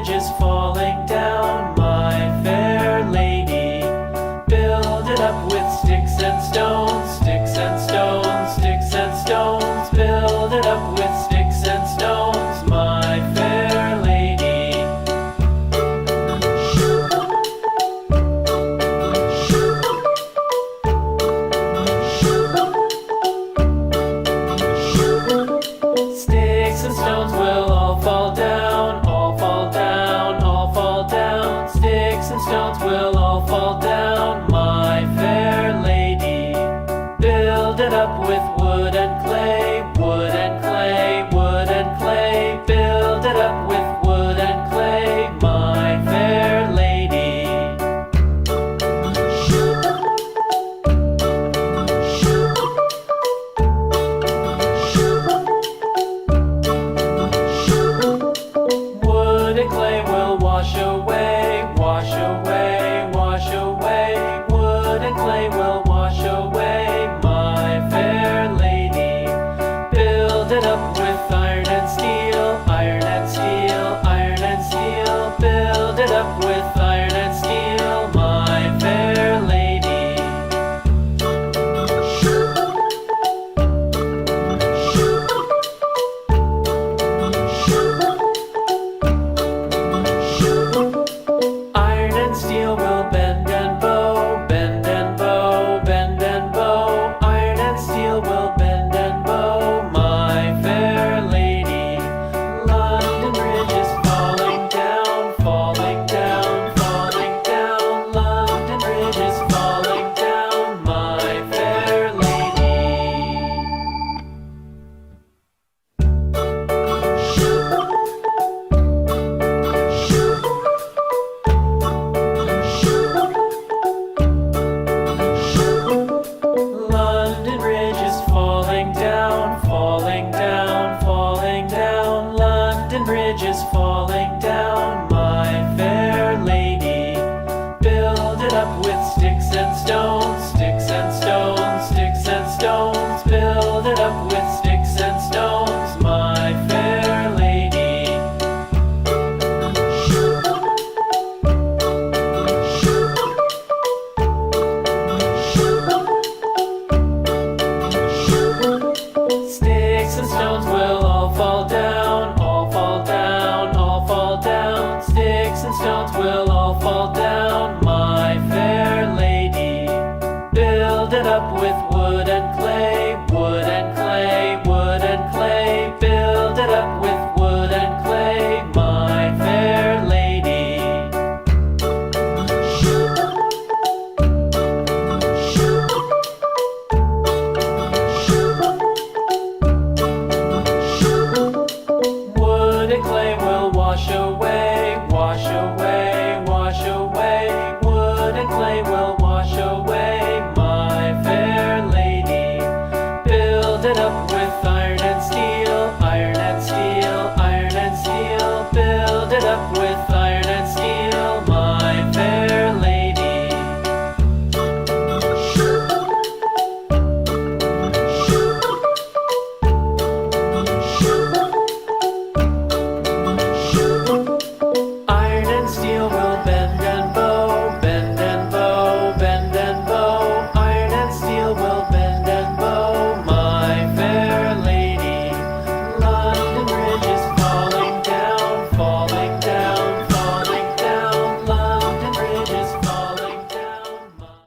ridges falling down, my fair lady. Build it up with sticks and stones, sticks and stones, sticks and stones. Build it up with sticks and stones, my fair lady. Sticks and stones will all fall down, all fall down, all fall down. Sticks and stones will all fall down, my fair lady. Build it up with wood and clay, wood and clay, wood and clay. Build it up with wood and clay, my fair lady. Wood and clay will wash away, wash away, wash away. Wood and clay will wash away, my fair lady. Build it up with iron and steel, iron and steel, iron and steel. Build it up with iron and steel, my fair lady. Iron and steel will bend and bow, bend and bow, bend and bow. Iron and steel will bend and bow, my fair lady. London Bridge is falling down, falling down, falling down. London Bridge is falling down, my fair lady. London Bridge is falling down, falling down, falling down. London Bridge is falling down, my fair lady. Build it up with sticks and stones, sticks and stones, sticks and stones. Build it up with sticks and stones, my fair lady. Sticks and stones will all fall down, all fall down, all fall down. Sticks and stones will all fall down, my fair lady. Build it up with wood and clay, wood and clay, wood and clay. Build it up with wood and clay, my fair lady. Wood and clay will wash away,